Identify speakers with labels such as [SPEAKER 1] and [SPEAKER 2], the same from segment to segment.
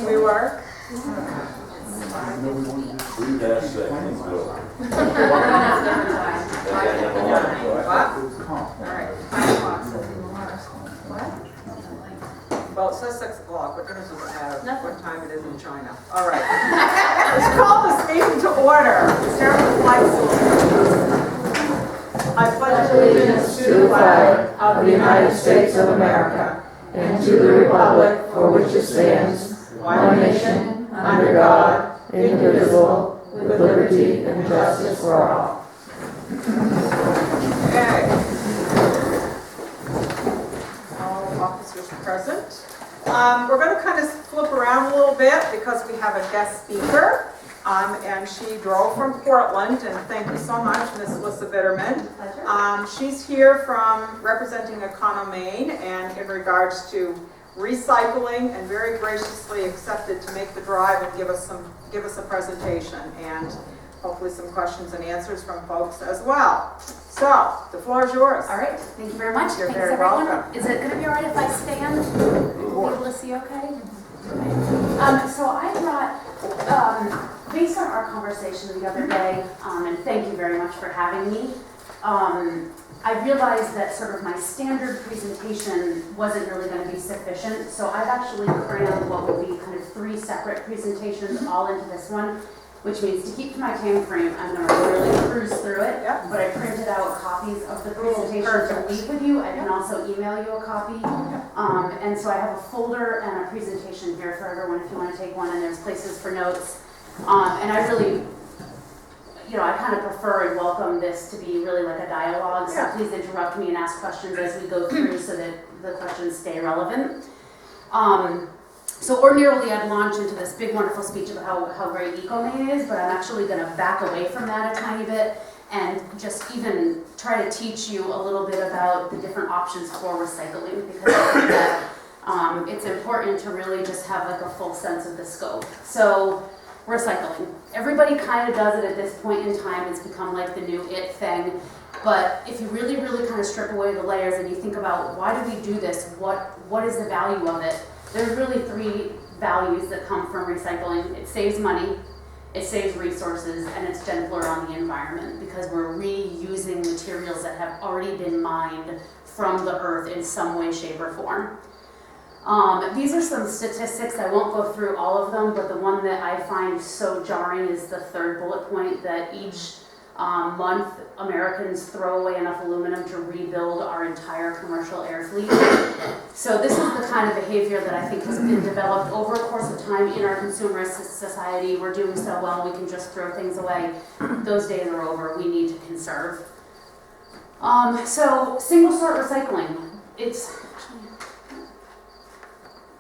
[SPEAKER 1] We were?
[SPEAKER 2] Three dash seconds, go.
[SPEAKER 1] What? All right. 5 o'clock. What? Well, it says 6 o'clock. What difference does it matter? What time it is in China? All right. Let's call this meeting to order. Start with the flag salute. I pledge allegiance to the flag of the United States of America and to the republic for which it stands, one nation, under God, indivisible, with liberty and justice for all. Okay. All officers present. We're going to kind of flip around a little bit because we have a guest speaker. And she drove from Portland, and thank you so much, Ms. Alyssa Bitterman. She's here from representing Economaine and in regards to recycling, and very graciously accepted to make the drive and give us a presentation and hopefully some questions and answers from folks as well. So the floor is yours.
[SPEAKER 3] All right, thank you very much.
[SPEAKER 1] You're
[SPEAKER 3] Thanks,
[SPEAKER 1] very
[SPEAKER 3] everyone.
[SPEAKER 1] welcome.
[SPEAKER 3] Is it going to be all right if I stand? Be able to see okay? So I brought, based on our conversation the other day, and thank you very much for having me, I realized that sort of my standard presentation wasn't really going to be sufficient, so I've actually crammed what would be kind of 3 separate presentations all into this one, which means to keep to my time frame, I'm going to really cruise through it, but I printed out copies of the presentation to leave with you. I can also email you a copy, and so I have a folder and a presentation here for everyone if you want to take one, and there's places for notes. And I really, I kind of prefer and welcome this to be really like a dialogue, so please interrupt me and ask questions as we go through so that the questions stay relevant. So ordinarily I'd launch into this big wonderful speech about how great Ecomaine is, but I'm actually going to back away from that a tiny bit and just even try to teach you a little bit about the different options for recycling, because I think that it's important to really just have like a full sense of the scope. So recycling. Everybody kind of does it at this point in time. It's become like the new it thing. But if you really, really kind of strip away the layers and you think about why do we do this, what is the value of it, there's really 3 values that come from recycling. It saves money, it saves resources, and it's gentler on the environment because we're reusing materials that have already been mined from the earth in some way, shape, or form. These are some statistics. I won't go through all of them, but the one that I find so jarring is the 3rd bullet point, that each month Americans throw away enough aluminum to rebuild our entire commercial air fleet. So this is the kind of behavior that I think has been developed over a course of time in our consumerist society. We're doing so well, we can just throw things away. Those days are over. We need to conserve. So single sort recycling. It's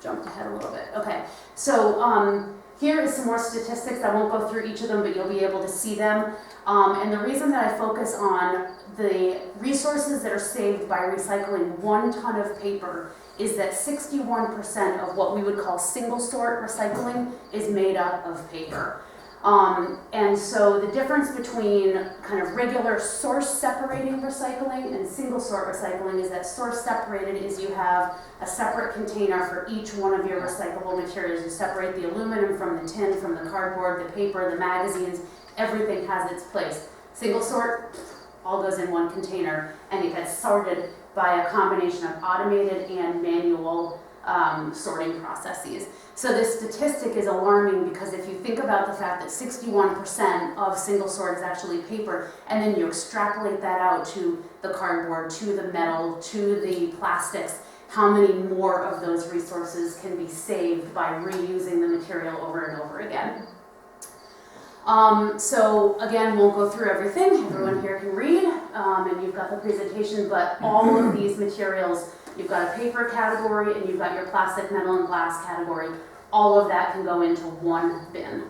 [SPEAKER 3] jumped ahead a little bit. Okay, so here is some more statistics. I won't go through each of them, but you'll be able to see them. And the reason that I focus on the resources that are saved by recycling 1 ton of paper is that 61% of what we would call single sort recycling is made up of paper. And so the difference between kind of regular source separating recycling and single sort recycling is that source separated is you have a separate container for each one of your recyclable materials. You separate the aluminum from the tin, from the cardboard, the paper, the magazines, everything has its place. Single sort, all goes in one container, and it gets sorted by a combination of automated and manual sorting processes. So this statistic is alarming because if you think about the fact that 61% of single sort is actually paper, and then you extrapolate that out to the cardboard, to the metal, to the plastics, how many more of those resources can be saved by reusing the material over and over again. So again, won't go through everything. Everyone here can read, and you've got the presentation, but all of these materials, you've got a paper category and you've got your plastic, metal, and glass category. All of that can go into one bin.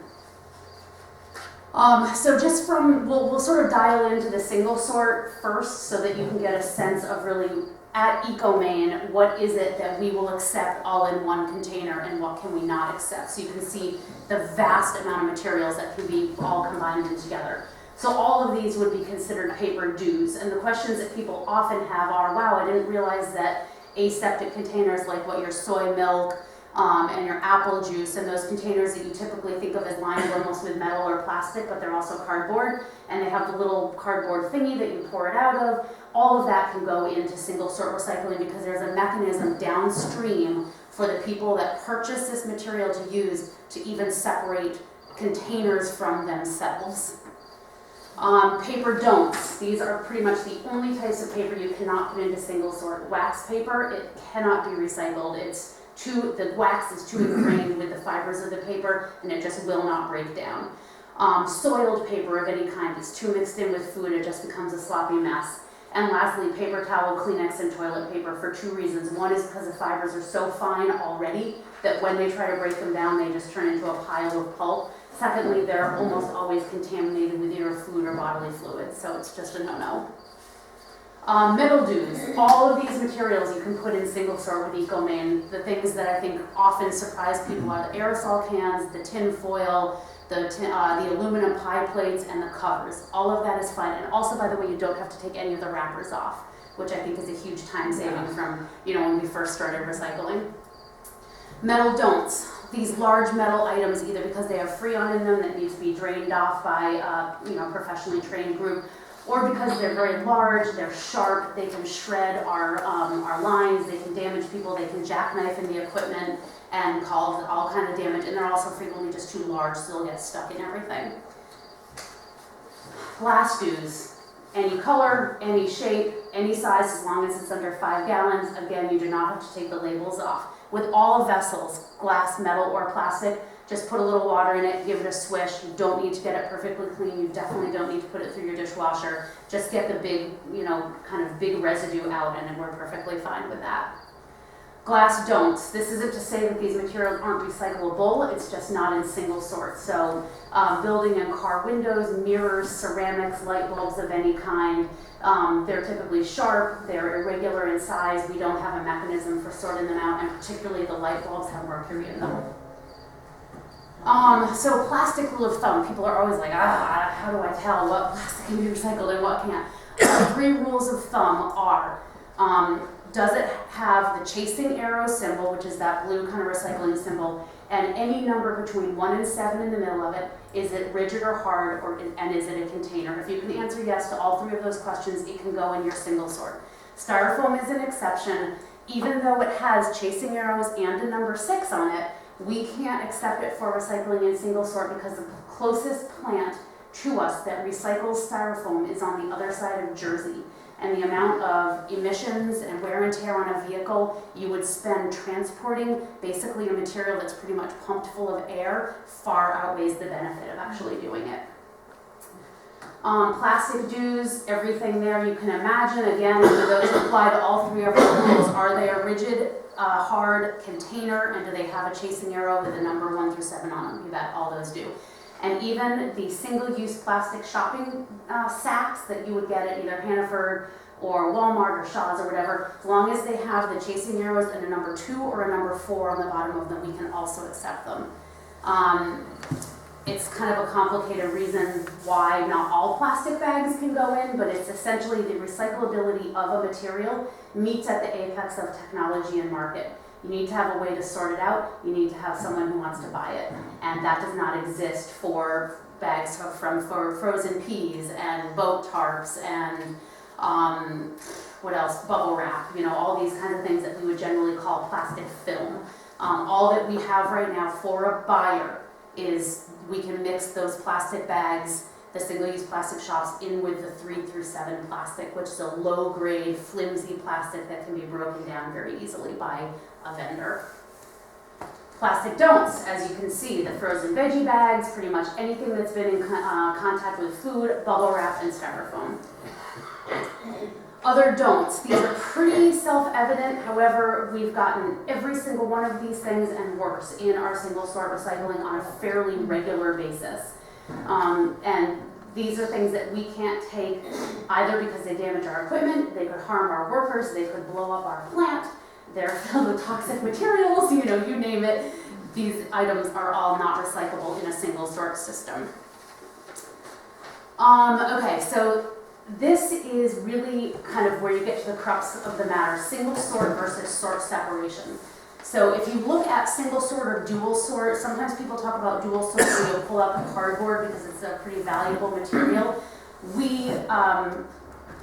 [SPEAKER 3] So just from, we'll sort of dial into the single sort first so that you can get a sense of really, at Ecomaine, what is it that we will accept all in one container and what can we not accept. So you can see the vast amount of materials that can be all combined in together. So all of these would be considered paper dues. And the questions that people often have are, wow, I didn't realize that aseptic containers like what your soy milk, and your apple juice, and those containers that you typically think of as lined almost with metal or plastic, but they're also cardboard, and they have the little cardboard thingy that you pour it out of. All of that can go into single sort recycling because there's a mechanism downstream for the people that purchase this material to use to even separate containers from themselves. Paper don'ts. These are pretty much the only types of paper you cannot put into single sort. Wax paper, it cannot be recycled. The wax is too ingrained with the fibers of the paper and it just will not break down. Soiled paper of any kind is too mixed in with food, it just becomes a sloppy mess. And lastly, paper towel, Kleenex, and toilet paper for two reasons. One is because the fibers are so fine already that when they try to break them down, they just turn into a pile of pulp. Secondly, they're almost always contaminated with either food or bodily fluids, so it's just a no-no. Metal dues. All of these materials you can put in single sort with EcoMain. The things that I think often surprise people are the aerosol cans, the tin foil, the aluminum pie plates, and the covers. All of that is fine. And also, by the way, you don't have to take any of the wrappers off, which I think is a huge time saving from, when we first started recycling. Metal don'ts. These large metal items, either because they have Freon in them that need to be drained off by a professionally trained group, or because they're very large, they're sharp, they can shred our lines, they can damage people, they can jackknife in the equipment and cause all kind of damage, and they're also frequently just too large, so they'll get stuck in everything. Glass dues. Any color, any shape, any size, as long as it's under 5 gallons. Again, you do not have to take the labels off. With all vessels, glass, metal, or plastic, just put a little water in it, give it a swish. You don't need to get it perfectly clean. You definitely don't need to put it through your dishwasher. Just get the big, kind of big residue out, and then we're perfectly fine with that. Glass don'ts. This isn't to say that these materials aren't recyclable, it's just not in single sort. So building and car windows, mirrors, ceramics, light bulbs of any kind, they're typically sharp, they're irregular in size, we don't have a mechanism for sorting them out, and particularly the light bulbs have mercury in them. So plastic rule of thumb, people are always like, how do I tell what plastic can be recycled and what can't? 3 rules of thumb are, does it have the chasing arrow symbol, which is that blue kind of recycling symbol, and any number between 1 and 7 in the middle of it? Is it rigid or hard, and is it a container? If you can answer yes to all 3 of those questions, it can go in your single sort. Styrofoam is an exception. Even though it has chasing arrows and a number 6 on it, we can't accept it for recycling in single sort because the closest plant to us that recycles styrofoam is on the other side of Jersey. And the amount of emissions and wear and tear on a vehicle you would spend transporting basically a material that's pretty much pumped full of air far outweighs the benefit of actually doing it. Plastic dues, everything there you can imagine. Again, do those apply to all 3 of our rules? Are they a rigid, hard container, and do they have a chasing arrow with a number 1 through 7 on them? You bet all those do. And even the single-use plastic shopping sacks that you would get at either Hannaford or Walmart or Shaw's or whatever, as long as they have the chasing arrows and a number 2 or a number 4 on the bottom of them, we can also accept them. It's kind of a complicated reason why not all plastic bags can go in, but it's essentially the recyclability of a material meets at the apex of technology and market. You need to have a way to sort it out. You need to have someone who wants to buy it. And that does not exist for bags for frozen peas and boat tarps and what else? Bubble wrap, all these kinds of things that we would generally call plastic film. All that we have right now for a buyer is we can mix those plastic bags, the single-use plastic shops, in with the 3 through 7 plastic, which is a low-grade, flimsy plastic that can be broken down very easily by a vendor. Plastic don'ts, as you can see, the frozen veggie bags, pretty much anything that's been in contact with food, bubble wrap, and styrofoam. Other don'ts, these are pretty self-evident, however, we've gotten every single one of these things and worse in our single sort recycling on a fairly regular basis. And these are things that we can't take either because they damage our equipment, they could harm our workers, they could blow up our plant, they're filled with toxic materials, you name it. These items are all not recyclable in a single sort system. Okay, so this is really kind of where you get to the crux of the matter, single sort versus sort separation. So if you look at single sort or dual sort, sometimes people talk about dual sort where you'll pull out the cardboard because it's a pretty valuable material. We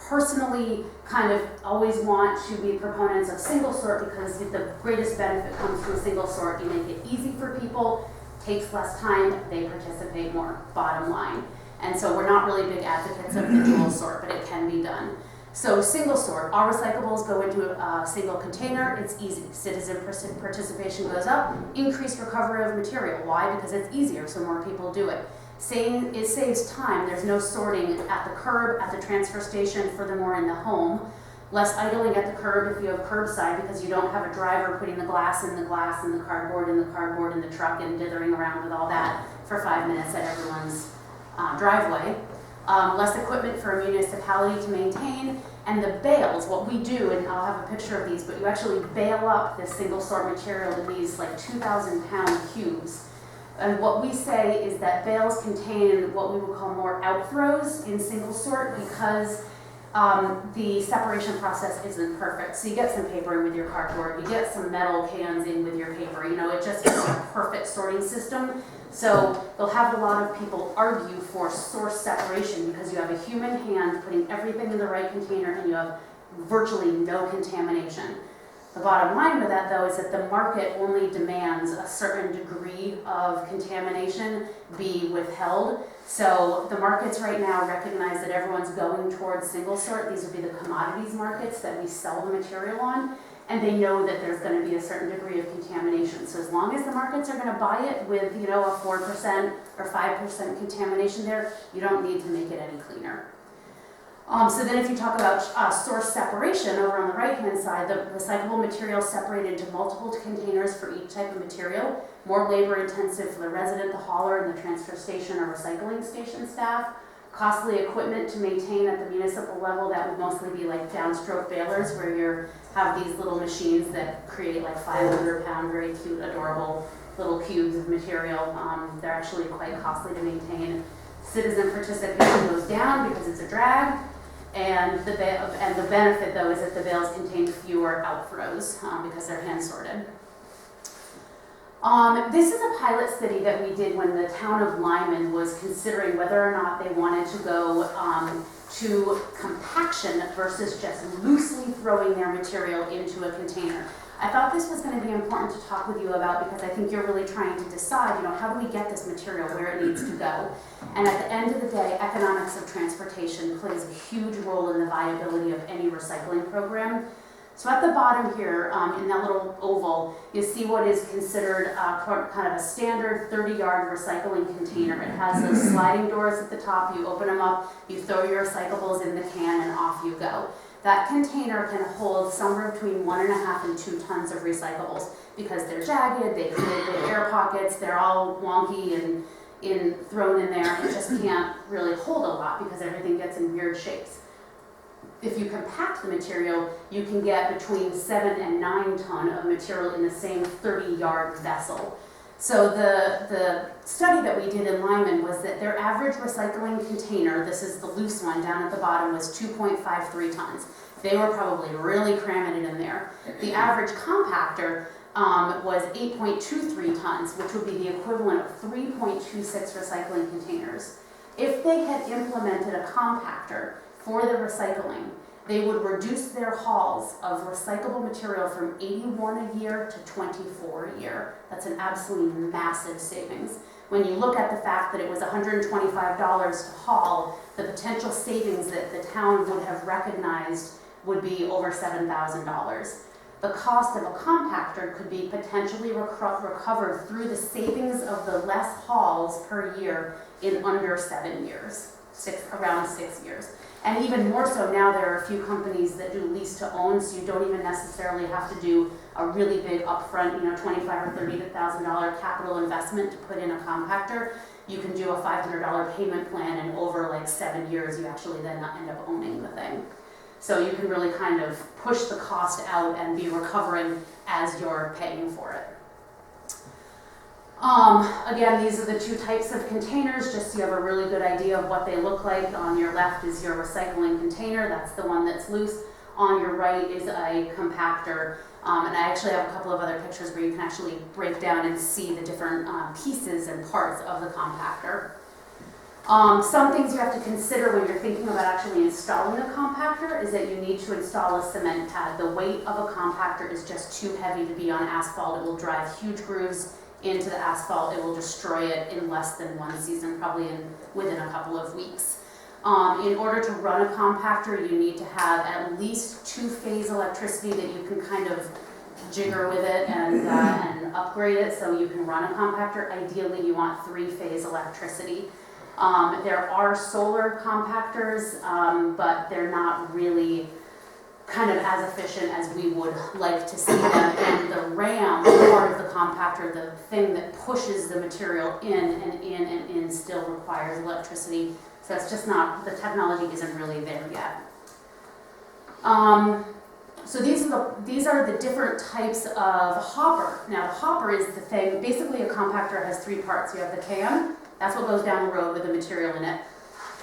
[SPEAKER 3] personally kind of always want to be proponents of single sort because the greatest benefit comes from single sort. You make it easy for people, takes less time, they participate more, bottom line. And so we're not really big advocates of the dual sort, but it can be done. So single sort, all recyclables go into a single container, it's easy. Citizen participation goes up, increased recovery of material. Why? Because it's easier, so more people do it. It saves time, there's no sorting at the curb, at the transfer station, furthermore in the home. Less idling at the curb if you have curbside because you don't have a driver putting the glass in the glass and the cardboard in the cardboard in the truck and dithering around with all that for 5 minutes at everyone's driveway. Less equipment for a municipality to maintain, and the bales, what we do, and I'll have a picture of these, but you actually bale up this single sort material in these like 2,000 pound cubes. And what we say is that bales contain what we would call more outthrows in single sort because the separation process isn't perfect. So you get some paper in with your cardboard, you get some metal cans in with your paper, you know, it just isn't a perfect sorting system. So they'll have a lot of people argue for source separation because you have a human hand putting everything in the right container and you have virtually no contamination. The bottom line with that though is that the market only demands a certain degree of contamination be withheld. So the markets right now recognize that everyone's going towards single sort. These would be the commodities markets that we sell the material on. And they know that there's going to be a certain degree of contamination. So as long as the markets are going to buy it with, you know, a 4% or 5% contamination there, you don't need to make it any cleaner. So then if you talk about source separation, over on the right-hand side, the recyclable material separated into multiple containers for each type of material, more labor-intensive for the resident, the hauler, and the transfer station or recycling station staff. Costly equipment to maintain at the municipal level, that would mostly be like downstroke balers where you have these little machines that create like 500-pound, very cute, adorable little cubes of material. They're actually quite costly to maintain. Citizen participation goes down because it's a drag, and the benefit though is that the bales contain fewer outthrows because they're hand sorted. This is a pilot study that we did when the town of Lyman was considering whether or not they wanted to go to compaction versus just loosely throwing their material into a container. I thought this was going to be important to talk with you about because I think you're really trying to decide, you know, how do we get this material where it needs to go? And at the end of the day, economics of transportation plays a huge role in the viability of any recycling program. So at the bottom here, in that little oval, you see what is considered kind of a standard 30-yard recycling container. It has those sliding doors at the top. You open them up, you throw your recyclables in the can, and off you go. That container can hold somewhere between 1.5 and 2 tons of recyclables because they're jagged, they have air pockets, they're all wonky and thrown in there, and it just can't really hold a lot because everything gets in weird shapes. If you compact the material, you can get between 7 and 9 ton of material in the same 30-yard vessel. So the study that we did in Lyman was that their average recycling container, this is the loose one down at the bottom, was 2.53 tons. They were probably really cramming it in there. The average compactor was 8.23 tons, which would be the equivalent of 3.26 recycling containers. If they had implemented a compactor for the recycling, they would reduce their hauls of recyclable material from 81 a year to 24 a year. That's an absolutely massive savings. When you look at the fact that it was $125 to haul, the potential savings that the town would have recognized would be over $7,000. The cost of a compactor could be potentially recovered through the savings of the less hauls per year in under 7 years, around 6 years. And even more so now, there are a few companies that do lease to own, so you don't even necessarily have to do a really big upfront, you know, $25,000 or $30,000 capital investment to put in a compactor. You can do a $500 payment plan, and over like 7 years, you actually then end up owning the thing. So you can really kind of push the cost out and be recovering as you're paying for it. Again, these are the 2 types of containers, just so you have a really good idea of what they look like. On your left is your recycling container, that's the one that's loose. On your right is a compactor, and I actually have a couple of other pictures where you can actually break down and see the different pieces and parts of the compactor. Some things you have to consider when you're thinking about actually installing a compactor is that you need to install a cement pad. The weight of a compactor is just too heavy to be on asphalt. It will drive huge grooves into the asphalt. It will destroy it in less than one season, probably within a couple of weeks. In order to run a compactor, you need to have at least two-phase electricity that you can kind of jigger with it and upgrade it so you can run a compactor. Ideally, you want three-phase electricity. There are solar compactors, but they're not really kind of as efficient as we would like to see them. And the ram part of the compactor, the thing that pushes the material in and in and in, still requires electricity. So it's just not, the technology isn't really there yet. So these are the different types of hopper. Now the hopper is the thing, basically a compactor has three parts. You have the can, that's what goes down the road with the material in it.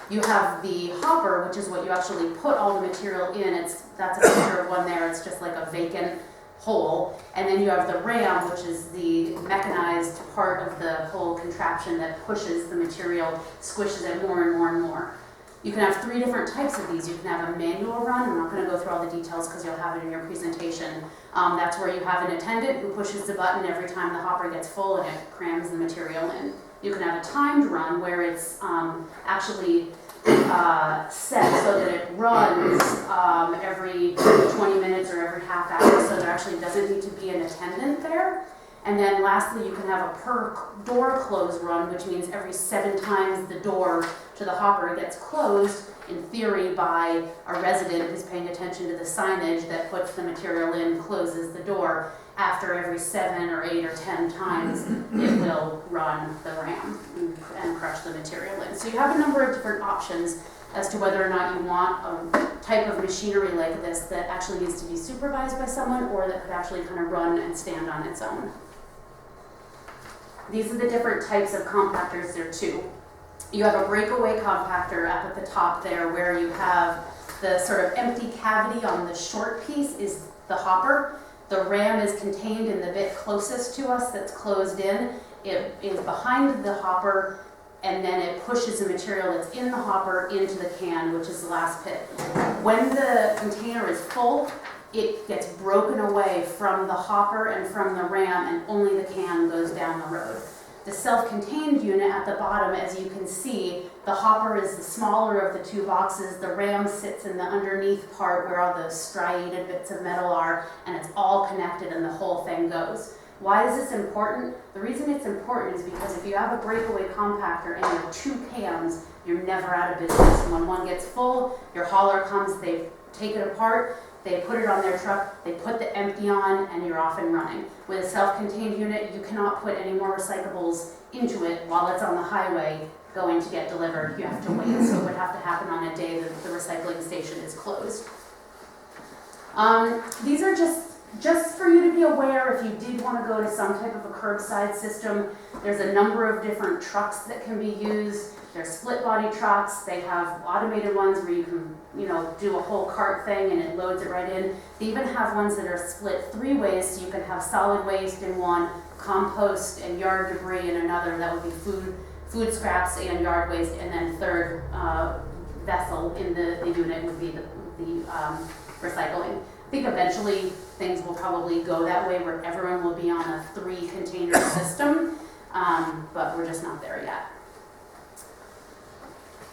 [SPEAKER 3] You have the hopper, which is what you actually put all the material in. That's a picture of one there, it's just like a vacant hole. And then you have the ram, which is the mechanized part of the whole contraption that pushes the material, squishes it more and more and more. You can have three different types of these. You can have a manual run. I'm not going to go through all the details because you'll have it in your presentation. That's where you have an attendant who pushes the button every time the hopper gets full and it crams the material in. You can have a timed run where it's actually set so that it runs every 20 minutes or every half hour, so there actually doesn't need to be an attendant there. And then lastly, you can have a per door close run, which means every 7 times the door to the hopper gets closed, in theory by a resident who's paying attention to the signage that puts the material in, closes the door. After every 7 or 8 or 10 times, it will run the ram and crush the material in. So you have a number of different options as to whether or not you want a type of machinery like this that actually needs to be supervised by someone or that could actually kind of run and stand on its own. These are the different types of compactors. There are two. You have a breakaway compactor up at the top there where you have the sort of empty cavity on the short piece is the hopper. The ram is contained in the bit closest to us that's closed in. It is behind the hopper, and then it pushes the material that's in the hopper into the can, which is the last pit. When the container is full, it gets broken away from the hopper and from the ram, and only the can goes down the road. The self-contained unit at the bottom, as you can see, the hopper is the smaller of the two boxes. The ram sits in the underneath part where all the striated bits of metal are, and it's all connected and the whole thing goes. Why is this important? The reason it's important is because if you have a breakaway compactor and you have 2 cans, you're never out of business. When one gets full, your hauler comes, they take it apart, they put it on their truck, they put the empty on, and you're off and running. With a self-contained unit, you cannot put any more recyclables into it while it's on the highway going to get delivered. You have to wait, so it would have to happen on a day that the recycling station is closed. These are just for you to be aware if you did want to go to some type of a curbside system. There's a number of different trucks that can be used. There's split body trucks. They have automated ones where you can, do a whole cart thing and it loads it right in. They even have ones that are split 3 ways, so you can have solid waste in one, compost and yard debris in another. That would be food scraps and yard waste, and then third vessel in the unit would be the recycling. I think eventually things will probably go that way where everyone will be on a 3 container system, but we're just not there yet.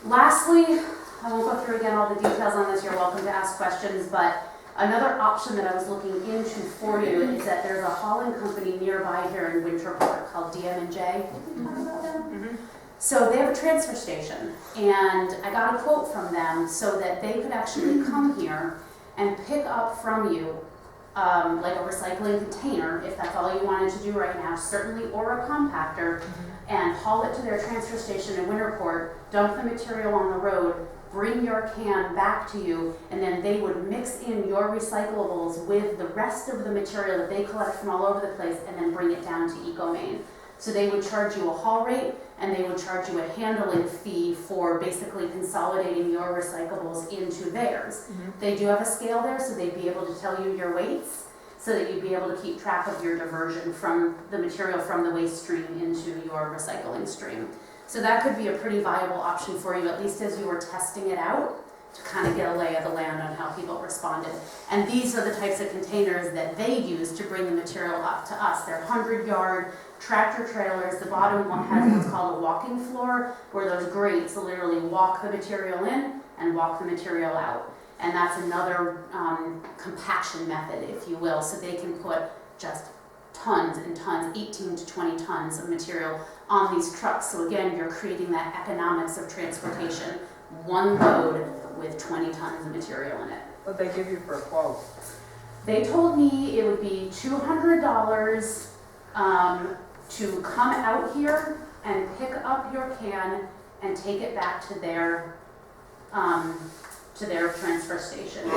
[SPEAKER 3] Lastly, I won't go through again all the details on this. You're welcome to ask questions, but another option that I was looking into for you is that there's a hauling company nearby here in Winterport called DM&J. Mm-hmm. So they have a transfer station, and I got a quote from them so that they could actually come here and pick up from you like a recycling container, if that's all you wanted to do right now, certainly, or a compactor, and haul it to their transfer station in Winterport, dump the material on the road, bring your can back to you, and then they would mix in your recyclables with the rest of the material that they collect from all over the place and then bring it down to EcoMaine. So they would charge you a haul rate, and they would charge you a handling fee for basically consolidating your recyclables into theirs. They do have a scale there, so they'd be able to tell you your weights, so that you'd be able to keep track of your diversion from the material from the waste stream into your recycling stream. So that could be a pretty viable option for you, at least as you were testing it out, to kind of get a lay of the land on how people responded. And these are the types of containers that they use to bring the material up to us. They're 100-yard tractor trailers. The bottom one has what's called a walking floor, where those grates literally walk the material in and walk the material out. And that's another compaction method, if you will, so they can put just tons and tons, 18 to 20 tons of material on these trucks. So again, you're creating that economics of transportation. One load with 20 tons of material in it.
[SPEAKER 1] What they give you for a quote?
[SPEAKER 3] They told me it would be $200 to come out here and pick up your can and take it back to their transfer station.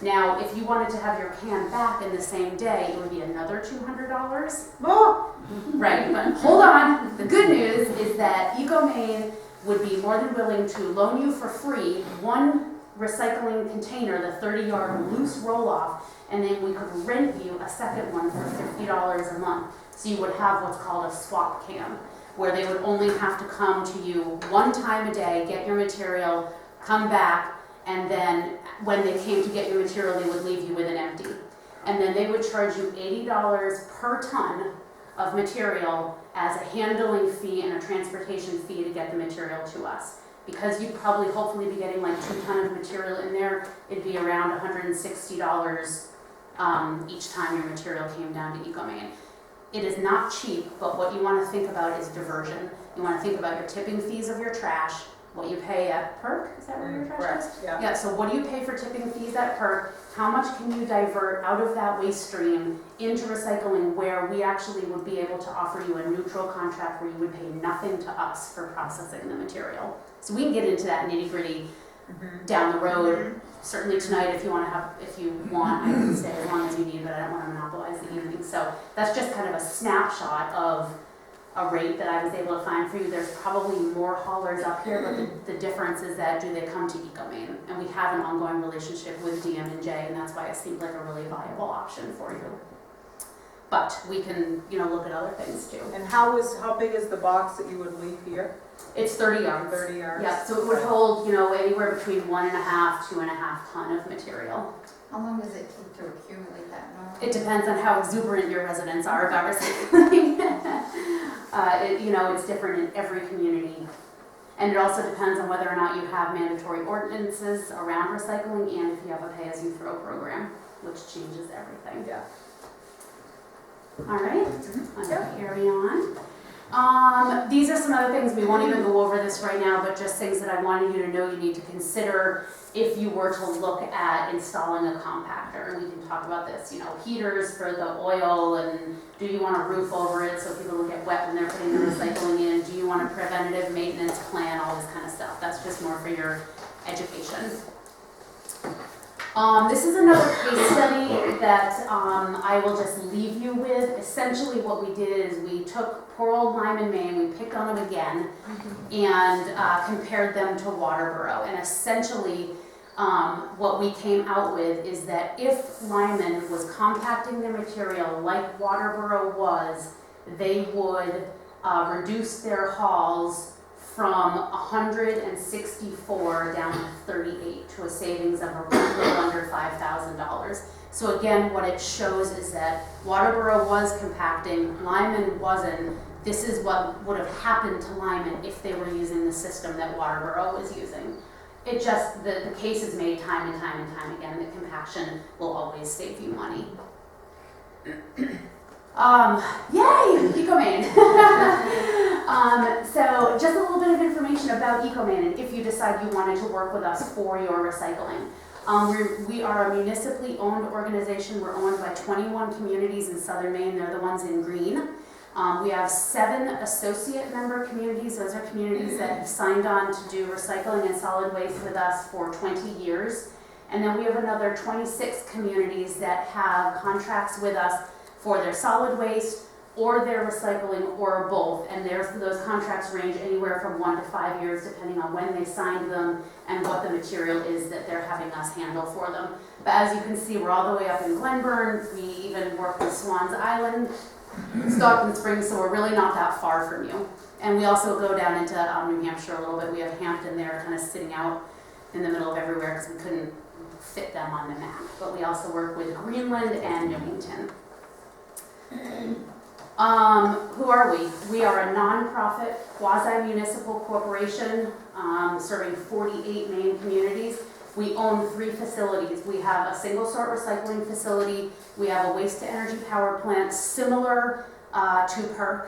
[SPEAKER 3] Now, if you wanted to have your can back in the same day, it would be another $200.
[SPEAKER 1] Oh,
[SPEAKER 3] Right, but hold on. The good news is that EcoMaine would be more than willing to loan you for free one recycling container, the 30-yard loose roll-off, and then we could rent you a second one for $50 a month. So you would have what's called a swap can, where they would only have to come to you one time a day, get your material, come back, and then when they came to get your material, they would leave you with an empty. And then they would charge you $80 per ton of material as a handling fee and a transportation fee to get the material to us. Because you'd probably hopefully be getting like 2 tons of material in there, it'd be around $160 each time your material came down to EcoMaine. It is not cheap, but what you want to think about is diversion. You want to think about your tipping fees of your trash, what you pay at PERC, is that where your trash is?
[SPEAKER 1] yeah.
[SPEAKER 3] Yeah, so what do you pay for tipping fees at PERC? How much can you divert out of that waste stream into recycling, where we actually would be able to offer you a neutral contract where you would pay nothing to us for processing the material. So we can get into that nitty-gritty down the road. Certainly tonight, if you want, I can stay as long as you need, but I don't want to monopolize the evening. So that's just kind of a snapshot of a rate that I was able to find for you. There's probably more haulers up here, but the difference is that do they come to EcoMaine? And we have an ongoing relationship with DM&J, and that's why it seemed like a really viable option for you. But we can, look at other things too.
[SPEAKER 1] And how big is the box that you would leave here?
[SPEAKER 3] It's 30 yards.
[SPEAKER 1] 30 yards.
[SPEAKER 3] Yeah, so it would hold, anywhere between 1.5 to 2.5 ton of material.
[SPEAKER 4] How long does it take to accumulate that normally?
[SPEAKER 3] It depends on how exuberant your residents are about recycling. It's different in every community. And it also depends on whether or not you have mandatory ordinances around recycling and if you have a pay-as-you-throw program, which changes everything.
[SPEAKER 1] Yeah.
[SPEAKER 3] All right, I'm gonna carry on. These are some other things, we won't even go over this right now, but just things that I wanted you to know you need to consider if you were to look at installing a compactor. And we can talk about this, heaters for the oil, and do you want a roof over it so people don't get wet when they're putting the recycling in? Do you want a preventative maintenance plan? All this kind of stuff. That's just more for your education. This is another case study that I will just leave you with. Essentially what we did is we took poor old Lyman, Maine, we picked on them again, and compared them to Waterboro. And essentially what we came out with is that if Lyman was compacting their material like Waterboro was, they would reduce their hauls from 164 down to 38, to a savings of a little under $5,000. So again, what it shows is that Waterboro was compacting, Lyman wasn't. This is what would have happened to Lyman if they were using the system that Waterboro was using. It just, the case is made time and time and time again that compaction will always save you money. Yay, EcoMaine. So just a little bit of information about EcoMaine, and if you decide you wanted to work with us for your recycling. We are a municipally owned organization. We're owned by 21 communities in southern Maine. They're the ones in green. We have 7 associate member communities. Those are communities that have signed on to do recycling and solid waste with us for 20 years. And then we have another 26 communities that have contracts with us for their solid waste, or they're recycling, or both. And those contracts range anywhere from 1 to 5 years, depending on when they signed them and what the material is that they're having us handle for them. But as you can see, we're all the way up in Glenburn. We even work with Swans Island, Stockton Springs, so we're really not that far from you. And we also go down into New Hampshire a little bit. We have Hampton there kind of sitting out in the middle of everywhere because we couldn't fit them on the map. But we also work with Greenland and Newington. Who are we? We are a nonprofit, quasi-municipal corporation serving 48 Maine communities. We own 3 facilities. We have a single-sort recycling facility. We have a waste-to-energy power plant similar to PERC.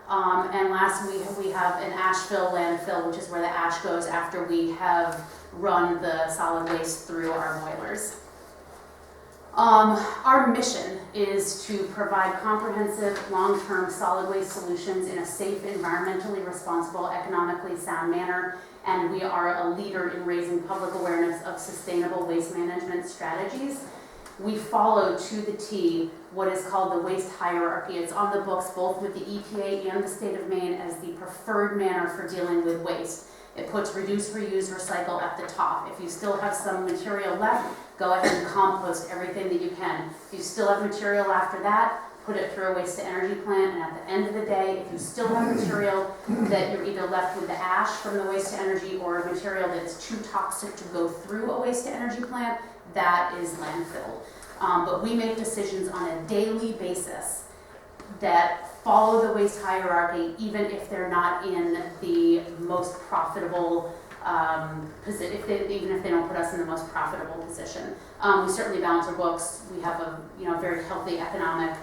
[SPEAKER 3] And last, we have an ashfill landfill, which is where the ash goes after we have run the solid waste through our boilers. Our mission is to provide comprehensive, long-term solid waste solutions in a safe, environmentally responsible, economically sound manner, and we are a leader in raising public awareness of sustainable waste management strategies. We follow to the T what is called the waste hierarchy. It's on the books both with the EPA and the state of Maine as the preferred manner for dealing with waste. It puts reduce, reuse, recycle at the top. If you still have some material left, go ahead and compost everything that you can. If you still have material after that, put it through a waste-to-energy plant, and at the end of the day, if you still have material that you're either left with the ash from the waste-to-energy or material that's too toxic to go through a waste-to-energy plant, that is landfill. But we make decisions on a daily basis that follow the waste hierarchy, even if they're not in the most profitable position, even if they don't put us in the most profitable position. We certainly balance our books. We have a very healthy economic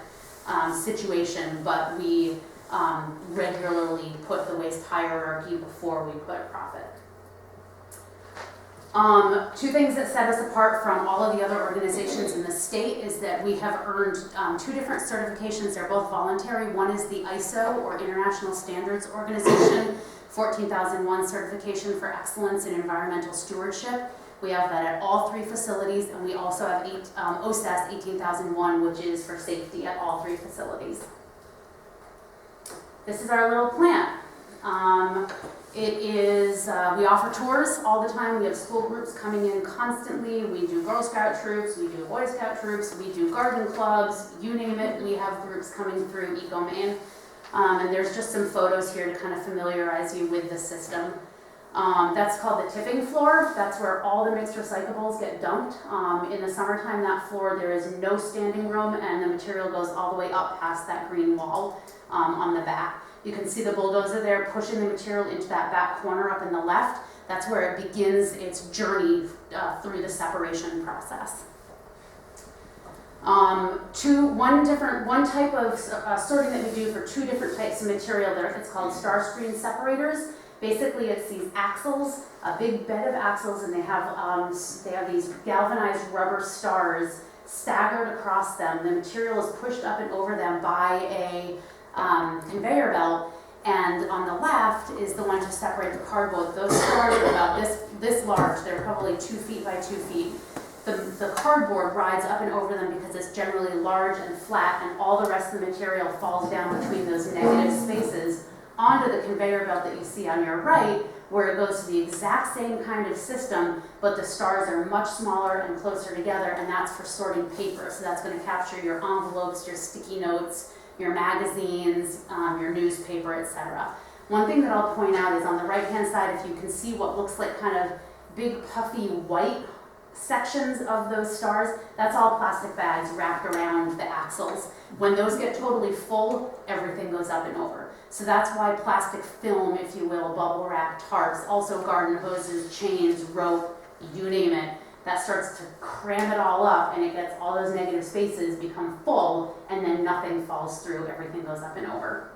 [SPEAKER 3] situation, but we regularly put the waste hierarchy before we put profit. 2 things that set us apart from all of the other organizations in the state is that we have earned 2 different certifications. They're both voluntary. One is the ISO, or International Standards Organization, 14001 certification for excellence in environmental stewardship. We have that at all 3 facilities, and we also have OSAS 18001, which is for safety at all 3 facilities. This is our little plant. We offer tours all the time. We have school groups coming in constantly. We do Girl Scout troops, we do Boy Scout troops, we do garden clubs, you name it. We have groups coming through Eco Maine. And there's just some photos here to kind of familiarize you with the system. That's called the tipping floor. That's where all the mixed recyclables get dumped. In the summertime, that floor, there is no standing room, and the material goes all the way up past that green wall on the back. You can see the bulldozer there pushing the material into that back corner up in the left. That's where it begins its journey through the separation process. One type of sorting that we do for 2 different types of material there, it's called star screen separators. Basically, it's these axles, a big bed of axles, and they have these galvanized rubber stars staggered across them. The material is pushed up and over them by a conveyor belt, and on the left is the one to separate the cardboard. Those stars are about this large. They're probably 2 feet by 2 feet. The cardboard rides up and over them because it's generally large and flat, and all the rest of the material falls down between those negative spaces onto the conveyor belt that you see on your right, where it goes to the exact same kind of system, but the stars are much smaller and closer together, and that's for sorting paper. So that's going to capture your envelopes, your sticky notes, your magazines, your newspaper, etc. One thing that I'll point out is on the right-hand side, if you can see what looks like kind of big puffy white sections of those stars, that's all plastic bags wrapped around the axles. When those get totally full, everything goes up and over. So that's why plastic film, if you will, bubble wrap, tarps, also garden hoses, chains, rope, you name it, that starts to cram it all up, and it gets all those negative spaces become full, and then nothing falls through, everything goes up and over.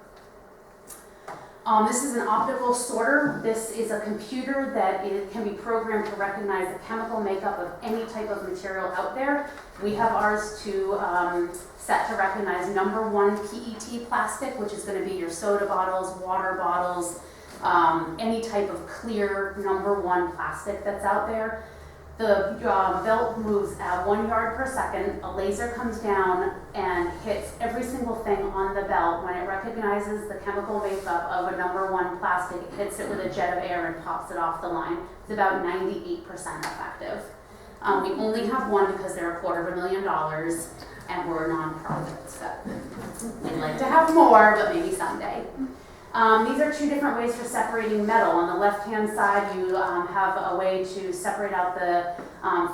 [SPEAKER 3] This is an optical sorter. This is a computer that can be programmed to recognize the chemical makeup of any type of material out there. We have ours set to recognize number 1 PET plastic, which is going to be your soda bottles, water bottles, any type of clear number 1 plastic that's out there. The belt moves at 1 yard per second. A laser comes down and hits every single thing on the belt. When it recognizes the chemical makeup of a number 1 plastic, it hits it with a jet of air and pops it off the line. It's about 98% effective. We only have one because they're $250,000 and we're a nonprofit, so we'd like to have more, but maybe someday. These are 2 different ways for separating metal. On the left-hand side, you have a way to separate out the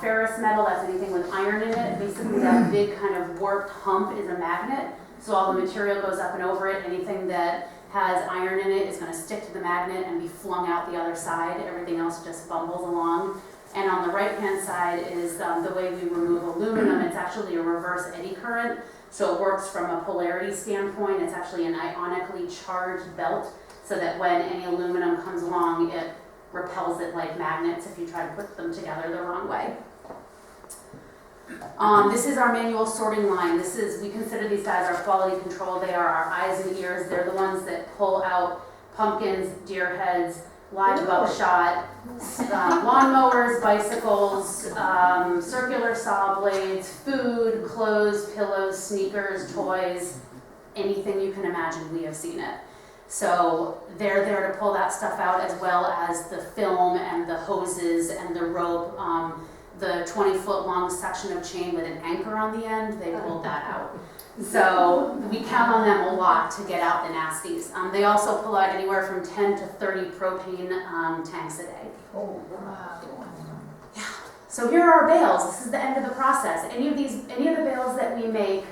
[SPEAKER 3] ferrous metal, that's anything with iron in it. Basically, that big kind of warped hump is a magnet, so all the material goes up and over it. Anything that has iron in it is going to stick to the magnet and be flung out the other side. Everything else just bumbles along. And on the right-hand side is the way we remove aluminum. It's actually a reverse eddy current. So it works from a polarity standpoint. It's actually an ionically charged belt so that when any aluminum comes along, it repels it like magnets if you try to put them together the wrong way. This is our manual sorting line. We consider these guys our quality control. They are our eyes and ears. They're the ones that pull out pumpkins, deer heads, live buckshot, lawnmowers, bicycles, circular saw blades, food, clothes, pillows, sneakers, toys, anything you can imagine, we have seen it. So they're there to pull that stuff out, as well as the film and the hoses and the rope, the 20-foot long section of chain with an anchor on the end, they pulled that out. So we count on them a lot to get out the nasties. They also pull out anywhere from 10 to 30 propane tanks a day.
[SPEAKER 4] Oh, wow.
[SPEAKER 3] Yeah. So here are our bales. This is the end of the process. Any of the bales that we make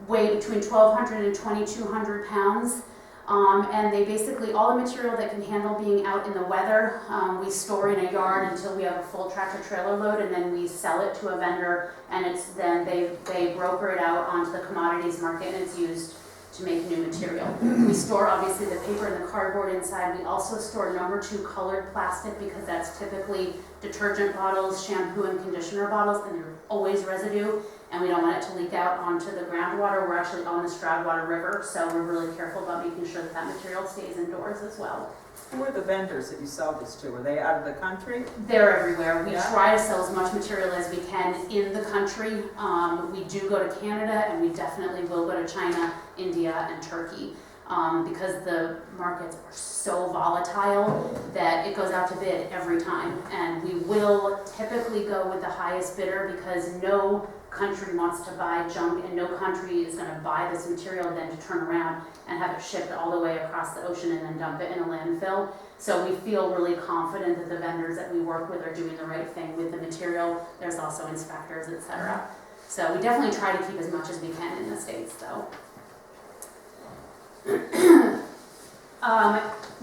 [SPEAKER 3] weigh between 1,200 and 2,200 pounds. And they basically, all the material that can handle being out in the weather, we store in a yard until we have a full tractor trailer load, and then we sell it to a vendor, and then they broker it out onto the commodities market, and it's used to make new material. We store obviously the paper and the cardboard inside. We also store number 2 colored plastic because that's typically detergent bottles, shampoo and conditioner bottles, and there's always residue, and we don't want it to leak out onto the groundwater. We're actually on the Stroudwater River, so we're really careful about making sure that that material stays indoors as well.
[SPEAKER 1] Who are the vendors that you sell this to? Are they out of the country?
[SPEAKER 3] They're everywhere. We
[SPEAKER 1] Yeah.
[SPEAKER 3] try to sell as much material as we can in the country. We do go to Canada, and we definitely will go to China, India, and Turkey. Because the markets are so volatile that it goes out to bid every time. And we will typically go with the highest bidder because no country wants to buy junk, and no country is going to buy this material and then to turn around and have it shipped all the way across the ocean and then dump it in a landfill. So we feel really confident that the vendors that we work with are doing the right thing with the material. There's also inspectors, etc. So we definitely try to keep as much as we can in the States, though.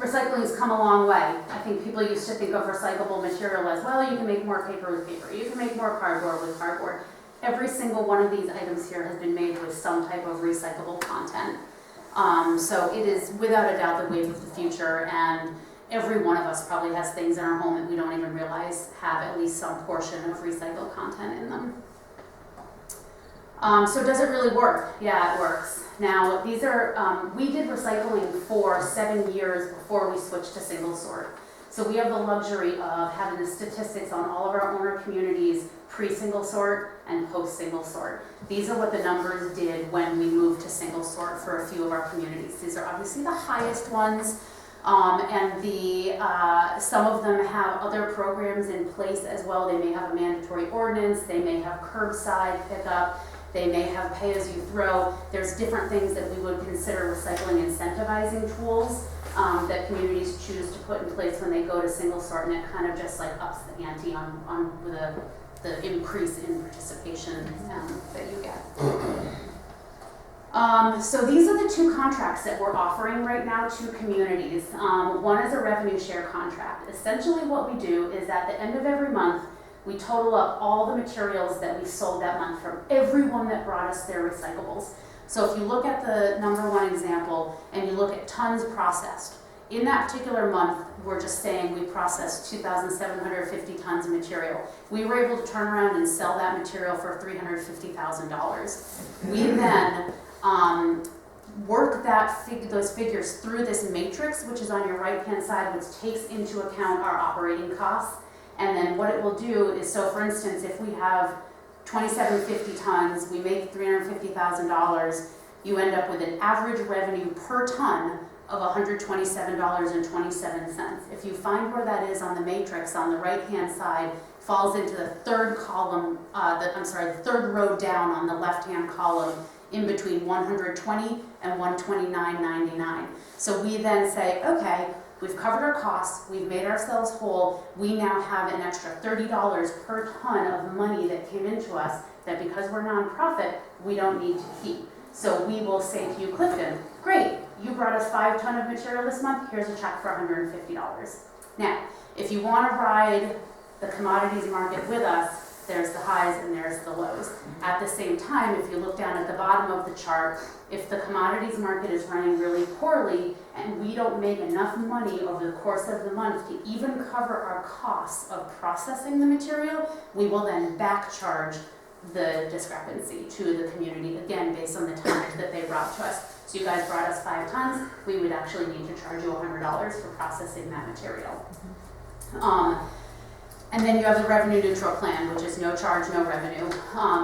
[SPEAKER 3] Recycling has come a long way. I think people used to think of recyclable material as, well, you can make more paper with paper, you can make more cardboard with cardboard. Every single one of these items here has been made with some type of recyclable content. So it is without a doubt the wave of the future, and every one of us probably has things in our home that we don't even realize have at least some portion of recycled content in them. So does it really work? Yeah, it works. Now, these are, we did recycling for 7 years before we switched to single sort. So we have the luxury of having the statistics on all of our owner communities pre-single sort and post-single sort. These are what the numbers did when we moved to single sort for a few of our communities. These are obviously the highest ones, and some of them have other programs in place as well. They may have a mandatory ordinance, they may have curbside pickup, they may have pay-as-you-throw. There's different things that we would consider recycling incentivizing tools that communities choose to put in place when they go to single sort, and it kind of just like ups the ante on the increase in participation that you get. So these are the 2 contracts that we're offering right now to communities. One is a revenue share contract. Essentially what we do is at the end of every month, we total up all the materials that we sold that month from everyone that brought us their recyclables. So if you look at the number 1 example and you look at tons processed, in that particular month, we're just saying we processed 2,750 tons of material. We were able to turn around and sell that material for $350,000. We then work those figures through this matrix, which is on your right-hand side, which takes into account our operating costs. And then what it will do is, so for instance, if we have 2750 tons, we make $350,000, you end up with an average revenue per ton of $127.27. If you find where that is on the matrix on the right-hand side, falls into the third column, the third row down on the left-hand column, in between 120 and 129.99. So we then say, okay, we've covered our costs, we've made ourselves whole, we now have an extra $30 per ton of money that came into us that because we're nonprofit, we don't need to keep. So we will say to you, Clifton, great, you brought us 5 tons of material this month, here's a check for $150. Now, if you want to ride the commodities market with us, there's the highs and there's the lows. At the same time, if you look down at the bottom of the chart, if the commodities market is running really poorly and we don't make enough money over the course of the month to even cover our costs of processing the material, we will then back charge the discrepancy to the community, again, based on the tonnage that they brought to us. So you guys brought us 5 tons, we would actually need to charge you $100 for processing that material. And then you have the revenue neutral plan, which is no charge, no revenue.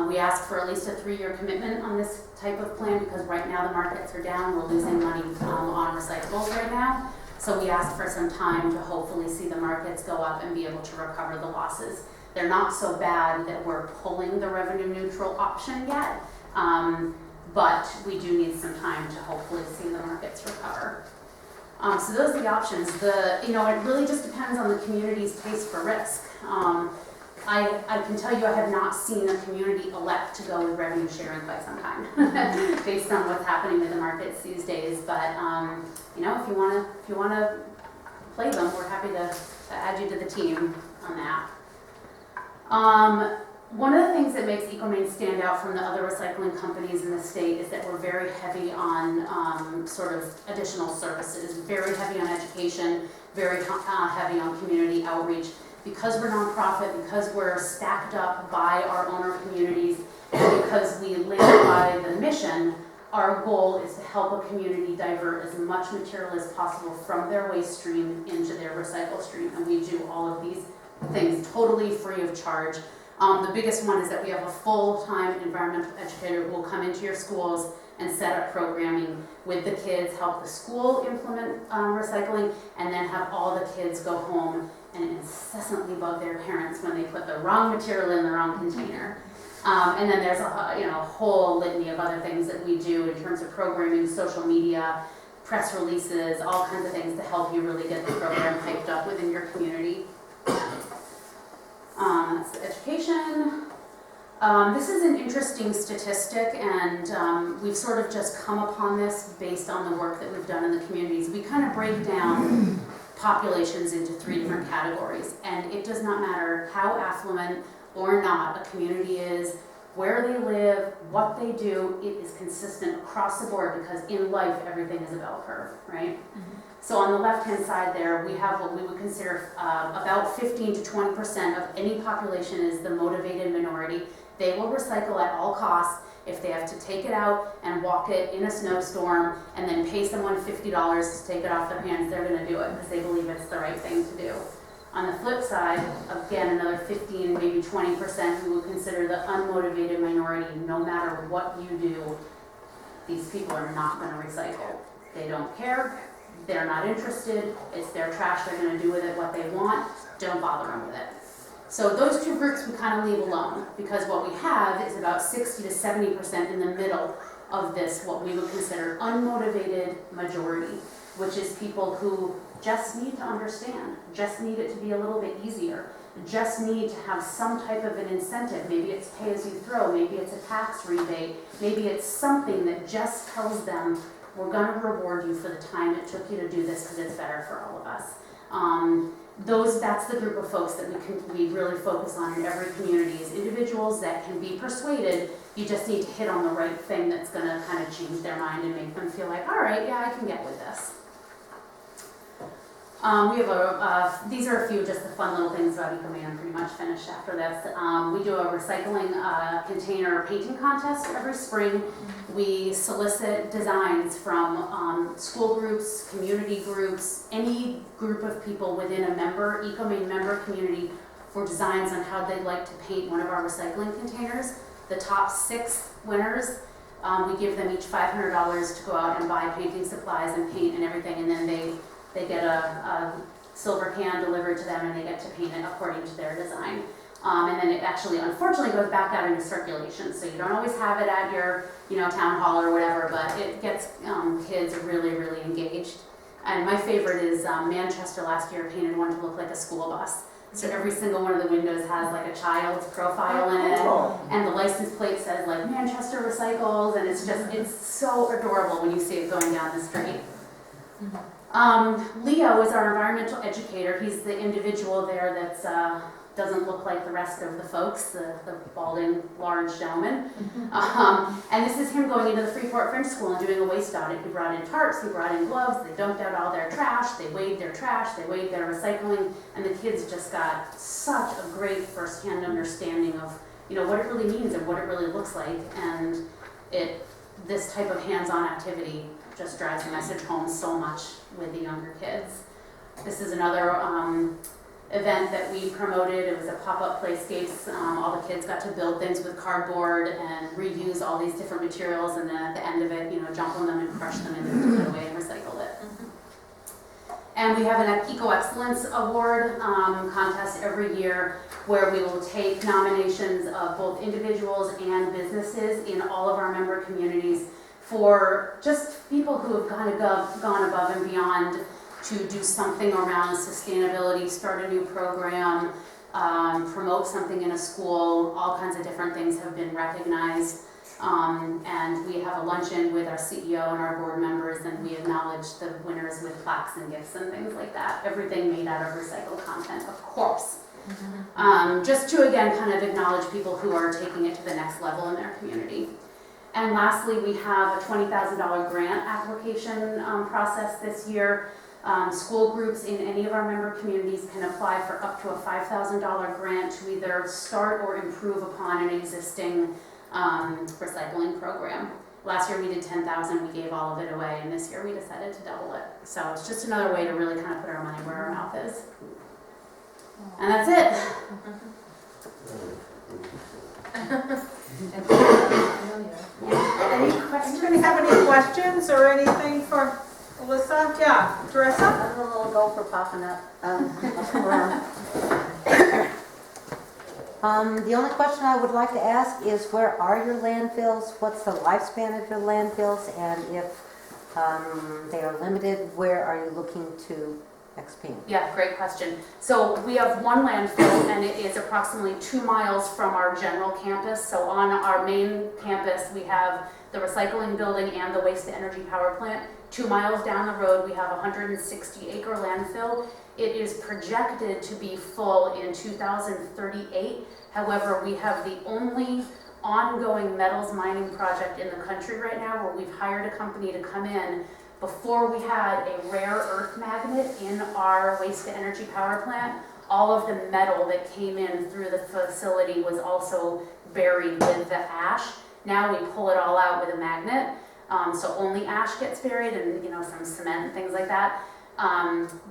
[SPEAKER 3] We ask for at least a 3-year commitment on this type of plan because right now the markets are down. We're losing money on recyclables right now. So we ask for some time to hopefully see the markets go up and be able to recover the losses. They're not so bad that we're pulling the revenue neutral option yet, but we do need some time to hopefully see the markets recover. So those are the options. It really just depends on the community's taste for risk. I can tell you I have not seen a community elect to go with revenue sharing quite some time based on what's happening with the markets these days. But if you want to play them, we're happy to add you to the team on that. One of the things that makes EcoMaine stand out from the other recycling companies in the state is that we're very heavy on sort of additional services, very heavy on education, very heavy on community outreach. Because we're nonprofit, because we're stacked up by our owner communities, and because we live by the mission, our goal is to help a community divert as much material as possible from their waste stream into their recycle stream. And we do all of these things totally free of charge. The biggest one is that we have a full-time environmental educator who will come into your schools and set up programming with the kids, help the school implement recycling, and then have all the kids go home and incessantly bug their parents when they put the wrong material in the wrong container. And then there's a whole litany of other things that we do in terms of programming, social media, press releases, all kinds of things to help you really get the program hyped up within your community. That's the education. This is an interesting statistic, and we've sort of just come upon this based on the work that we've done in the communities. We kind of break down populations into 3 different categories, and it does not matter how affluent or not a community is, where they live, what they do, it is consistent across the board because in life everything is a bell curve, right? So on the left-hand side there, we have what we would consider about 15 to 20% of any population is the motivated minority. They will recycle at all costs. If they have to take it out and walk it in a snowstorm and then pay someone $50 to take it off their hands, they're going to do it because they believe it's the right thing to do. On the flip side, again, another 15, maybe 20% who will consider the unmotivated minority. No matter what you do, these people are not going to recycle. They don't care. They're not interested. It's their trash. They're going to do with it what they want. Don't bother them with it. So those 2 groups we kind of leave alone because what we have is about 60 to 70% in the middle of this, what we would consider unmotivated majority, which is people who just need to understand, just need it to be a little bit easier, just need to have some type of an incentive. Maybe it's pay as you throw, maybe it's a tax rebate, maybe it's something that just tells them we're going to reward you for the time it took you to do this because it's better for all of us. That's the group of folks that we really focus on in every community is individuals that can be persuaded. You just need to hit on the right thing that's going to kind of change their mind and make them feel like, all right, yeah, I can get with this. We have these are a few just the fun little things about EcoMaine. I'm pretty much finished after this. We do a recycling container painting contest every spring. We solicit designs from school groups, community groups, any group of people within a EcoMaine member community for designs on how they'd like to paint one of our recycling containers. The top 6 winners, we give them each $500 to go out and buy painting supplies and paint and everything, and then they get a silver can delivered to them, and they get to paint it according to their design. And then it actually, unfortunately, goes back out into circulation, so you don't always have it at your, town hall or whatever, but it gets kids really, really engaged. And my favorite is Manchester last year painted one to look like a school bus. So every single one of the windows has like a child's profile in it, and the license plate says like Manchester Recycles, and it's so adorable when you see it going down the street. Leo is our environmental educator. He's the individual there that's doesn't look like the rest of the folks, the balding, large gentleman. And this is him going into the Freeport French School and doing a waste audit. He brought in tarps, he brought in gloves, they dumped out all their trash, they weighed their trash, they weighed their recycling, and the kids just got such a great first-hand understanding of what it really means and what it really looks like. And this type of hands-on activity just drives the message home so much with the younger kids. This is another event that we promoted. It was a pop-up playscapes. All the kids got to build things with cardboard and reuse all these different materials, and then at the end of it, jump on them and crush them and throw it away and recycle it. And we have an Eco Excellence Award contest every year where we will take nominations of both individuals and businesses in all of our member communities for just people who have gone above and beyond to do something around sustainability, start a new program, promote something in a school. All kinds of different things have been recognized. And we have a luncheon with our CEO and our board members, and we acknowledge the winners with plaques and gifts and things like that. Everything made out of recycled content, of course. Just to, again, kind of acknowledge people who are taking it to the next level in their community. And lastly, we have a $20,000 grant application process this year. School groups in any of our member communities can apply for up to a $5,000 grant to either start or improve upon an existing recycling program. Last year we did $10,000, we gave all of it away, and this year we decided to double it. So it's just another way to really kind of put our money where our mouth is. And that's it. Any questions?
[SPEAKER 1] Anybody have any questions or anything for Alyssa? Yeah, Teresa?
[SPEAKER 5] I'm a little gopher popping up. The only question I would like to ask is, where are your landfills? What's the lifespan of your landfills? And if they are limited, where are you looking to expand?
[SPEAKER 3] Yeah, great question. So we have one landfill, and it is approximately 2 miles from our general campus. So on our main campus, we have the recycling building and the waste to energy power plant. 2 miles down the road, we have a 160-acre landfill. It is projected to be full in 2038. However, we have the only ongoing metals mining project in the country right now where we've hired a company to come in. Before we had a rare earth magnet in our waste to energy power plant, all of the metal that came in through the facility was also buried with the ash. Now we pull it all out with a magnet, so only ash gets buried and some cement and things like that.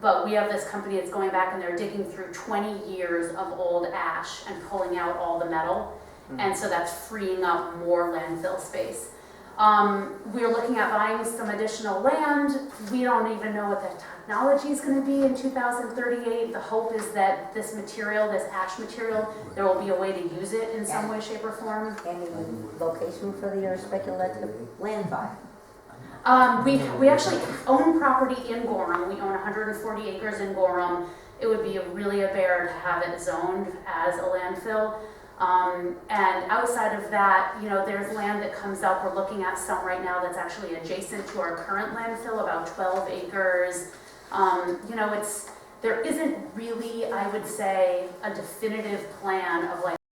[SPEAKER 3] But we have this company that's going back and they're digging through 20 years of old ash and pulling out all the metal, and so that's freeing up more landfill space. We're looking at buying some additional land. We don't even know what the technology is going to be in 2038. The hope is that this material, this ash material, there will be a way to use it in some way, shape, or form.
[SPEAKER 5] Any location for your speculative land buy?
[SPEAKER 3] We actually own property in Gorham. We own 140 acres in Gorham. It would be really a bear to have it zoned as a landfill. And outside of that, there's land that comes up. We're looking at some right now that's actually adjacent to our current landfill, about 12 acres. There isn't really, I would say, a definitive plan of like